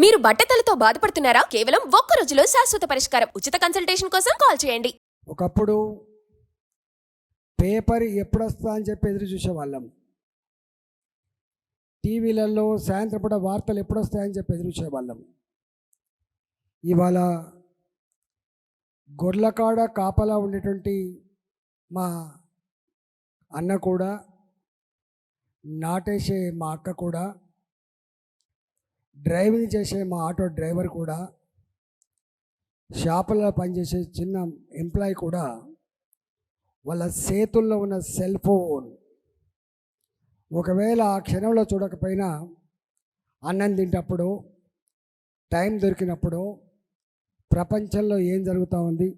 మీరు బట్టతలతో బాధపడుతున్నారా? కేవలం ఒక్క రోజులో శాశ్వత పరిష్కారం. ఉచిత కన్సల్టేషన్ కోసం కాల్ చేయండి. ఒకప్పుడు పేపర్ ఎప్పుడొస్తా అని చెప్పి ఎదురు చూసేవాళ్ళం. టీవీలలో సాయంత్రం పూట వార్తలు ఎప్పుడొస్తాయని చెప్పి ఎదురు చూసేవాళ్ళం. ఇవాళ గొర్లకాడ కాపలా ఉండేటువంటి మా అన్న కూడా, నాటేసే మా అక్క కూడా, డ్రైవింగ్ చేసే మా ఆటో డ్రైవర్ కూడా, షాపుల్లో పనిచేసే చిన్న ఎంప్లాయీ కూడా వాళ్ళ చేతుల్లో ఉన్న సెల్ ఫోన్ ఒకవేళ ఆ క్షణంలో చూడకపోయినా అన్నం తింటప్పుడు, టైం దొరికినప్పుడు ప్రపంచంలో ఏం జరుగుతూ ఉంది,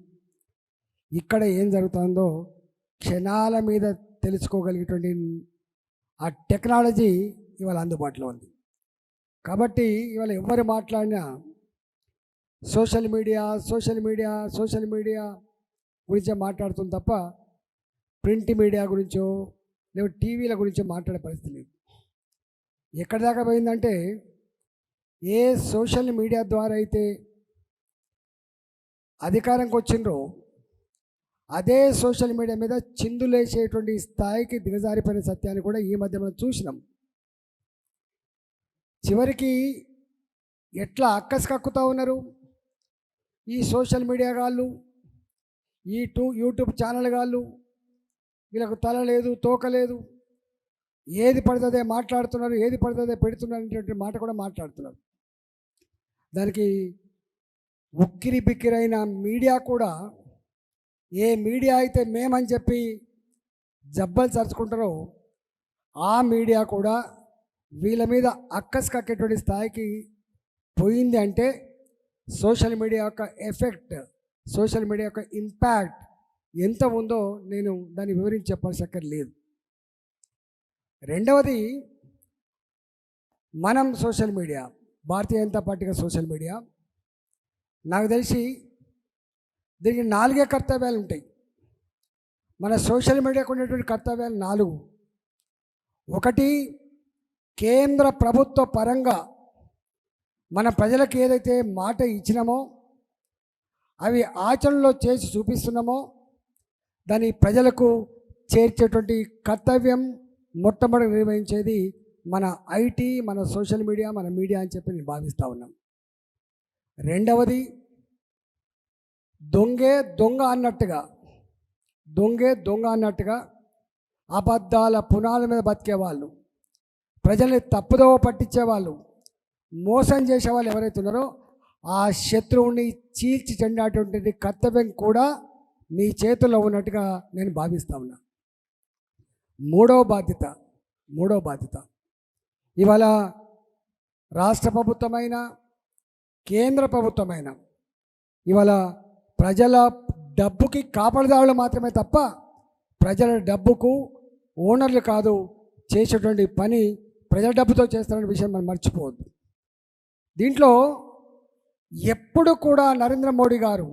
ఇక్కడ ఏం జరుగుతుందో క్షణాల మీద తెలుసుకోగలిగేటువంటి ఆ టెక్నాలజీ ఇవాళ అందుబాటులో ఉంది. కాబట్టి ఇవాళ ఎవరు మాట్లాడినా సోషల్ మీడియా గురించే మాట్లాడుతుంది తప్ప ప్రింట్ మీడియా గురించో లేదా టీవీల గురించో మాట్లాడే పరిస్థితి లేదు. ఎక్కడి దాకా పోయిందంటే, ఏ సోషల్ మీడియా ద్వారా అయితే అధికారంకి వచ్చిండ్రో అదే సోషల్ మీడియా మీద చిందులేసేటువంటి స్థాయికి దిగజారిపోయిన సత్యాన్ని కూడా ఈ మధ్య మనం చూసినాం. చివరికి ఎట్లా అక్కసు కక్కుతూ ఉన్నారు ఈ సోషల్ మీడియా వాళ్ళు, ఈ యూట్యూబ్ ఛానల్ వాళ్ళు. వీళ్ళకు తల లేదు, తోక లేదు, ఏది పడుతుందే మాట్లాడుతున్నారు, ఏది పడుతుందే పెడుతున్నారు అనేటువంటి మాట కూడా మాట్లాడుతున్నారు. దానికి ఉక్కిరి బిక్కిరైన మీడియా కూడా, ఏ మీడియా అయితే మేమని చెప్పి జబ్బలు చరుచుకుంటారో ఆ మీడియా కూడా వీళ్ళ మీద అక్కసు కక్కేటువంటి స్థాయికి పోయింది. అంటే సోషల్ మీడియా యొక్క ఎఫెక్ట్, సోషల్ మీడియా యొక్క ఇంపాక్ట్ ఎంత ఉందో నేను దాన్ని వివరించి చెప్పాల్సి లేదు. రెండవది, మనం సోషల్ మీడియా, భారతీయ జనతా పార్టీగా సోషల్ మీడియా, నాకు తెలిసి దీనికి 4 కర్తవ్యాలు ఉంటాయి. మన సోషల్ మీడియాకు ఉండేటువంటి కర్తవ్యాలు 4. ఒకటి, కేంద్ర ప్రభుత్వ పరంగా మన ప్రజలకు ఏదైతే మాట ఇచ్చినామో అవి ఆచరణలో చేసి చూపిస్తున్నామో దాన్ని ప్రజలకు చేర్చేటువంటి కర్తవ్యం మొట్టమొదటి నిర్వహించేది మన ఐటీ, మన సోషల్ మీడియా, మన మీడియా అని చెప్పి నేను భావిస్తూ ఉన్నాం. రెండవది, దొంగే దొంగ అన్నట్టుగా అబద్ధాల పునాల మీద బతికేవాళ్ళు, ప్రజల్ని తప్పుదోవ పట్టించేవాళ్ళు, మోసం చేసేవాళ్ళు ఎవరైతే ఉన్నారో ఆ శత్రువుని చీల్చి చెండేటువంటి కర్తవ్యం కూడా మీ చేతుల్లో ఉన్నట్టుగా నేను భావిస్తూ ఉన్నా. మూడవ బాధ్యత ఇవాళ రాష్ట్ర ప్రభుత్వమైన కేంద్ర ప్రభుత్వమైన ఇవాళ ప్రజల డబ్బుకి కాపాడుదారులు మాత్రమే తప్ప ప్రజల డబ్బుకు ఓనర్లు కాదు. చేసేటువంటి పని ప్రజల డబ్బుతో చేస్తారనే విషయం మనం మర్చిపోవద్దు. దీంట్లో ఎప్పుడు కూడా నరేంద్ర మోడీ గారు,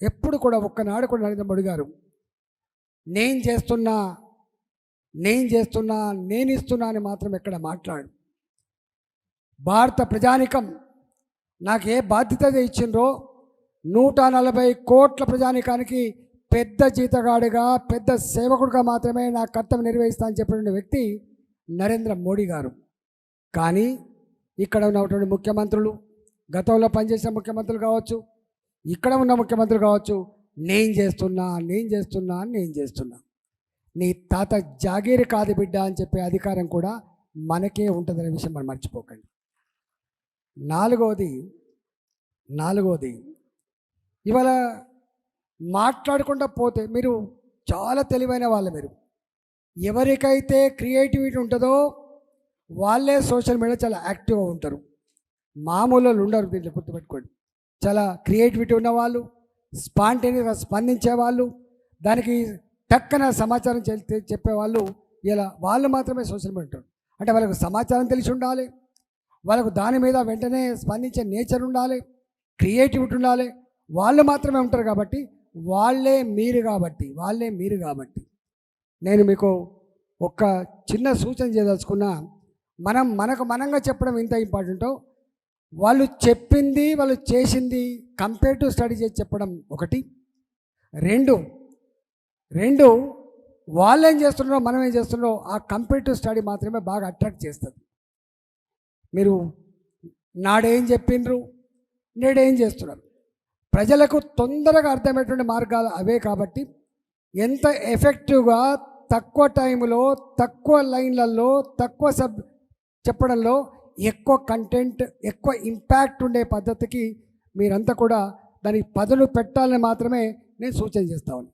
ఎప్పుడు కూడా ఒక్కనాడు కూడా నరేంద్ర మోడీ గారు నేను చేస్తున్నా నేను ఇస్తున్నా అని మాత్రం ఎక్కడ మాట్లాడు. భారత ప్రజానికం నాకు ఏ బాధ్యత ఇచ్చిండ్రో 140 కోట్ల ప్రజానికానికి పెద్ద జీతగాడిగా, పెద్ద సేవకుడిగా మాత్రమే నా కర్తవ్యం నిర్వహిస్తా అని చెప్పిన వ్యక్తి నరేంద్ర మోడీ గారు. కానీ ఇక్కడ ఉన్నటువంటి ముఖ్యమంత్రులు, గతంలో పనిచేసిన ముఖ్యమంత్రులు కావచ్చు, ఇక్కడ ఉన్న ముఖ్యమంత్రులు కావచ్చు, నేను చేస్తున్నా నీ తాత జాగీరు కాదు బిడ్డ అని చెప్పే అధికారం కూడా మనకే ఉంటుందనే విషయం మనం మర్చిపోకండి. నాలుగవది ఇవాళ మాట్లాడకుండా పోతే, మీరు చాలా తెలివైన వాళ్ళు, మీరు ఎవరికైతే క్రియేటివిటీ ఉంటుందో వాళ్ళే సోషల్ మీడియా చాలా యాక్టివ్గా ఉంటారు. మామూలు ఉండరు. దీంట్లో గుర్తుపెట్టుకోండి. చాలా క్రియేటివిటీ ఉన్నవాళ్ళు, స్పాంటేనియస్గా స్పందించేవాళ్ళు, దానికి టక్కన సమాచారం చెప్పేవాళ్ళు, ఇలా వాళ్ళు మాత్రమే సోషల్ మీడియా ఉంటారు. అంటే వాళ్ళకు సమాచారం తెలిసి ఉండాలి, వాళ్ళకు దాని మీద వెంటనే స్పందించే నేచర్ ఉండాలి, క్రియేటివిటీ ఉండాలి. వాళ్ళు మాత్రమే ఉంటారు. కాబట్టి వాళ్ళే మీరు కాబట్టి నేను మీకు ఒక చిన్న సూచన చేయదలుచుకున్నా. మనకు మనంగా చెప్పడం ఎంత ఇంపార్టెంటో వాళ్ళు చెప్పింది వాళ్ళు చేసింది కంపేరిటివ్ స్టడీ చేసి చెప్పడం ఒకటి. రెండు వాళ్ళు ఏం చేస్తున్నారో మనం ఏం చేస్తున్నారో ఆ కంపేరిటివ్ స్టడీ మాత్రమే బాగా అట్రాక్ట్ చేస్తుంది. మీరు నాడేం చెప్పిండ్రు, నేడేం చేస్తున్నారు, ప్రజలకు తొందరగా అర్థమయ్యేటువంటి మార్గాలు అవే. కాబట్టి ఎంత ఎఫెక్టివ్గా తక్కువ టైంలో తక్కువ లైన్లలో తక్కువ చెప్పడంలో ఎక్కువ కంటెంట్ ఎక్కువ ఇంపాక్ట్ ఉండే పద్ధతికి మీరంతా కూడా దానికి పదును పెట్టాలని మాత్రమే నేను సూచన చేస్తాను.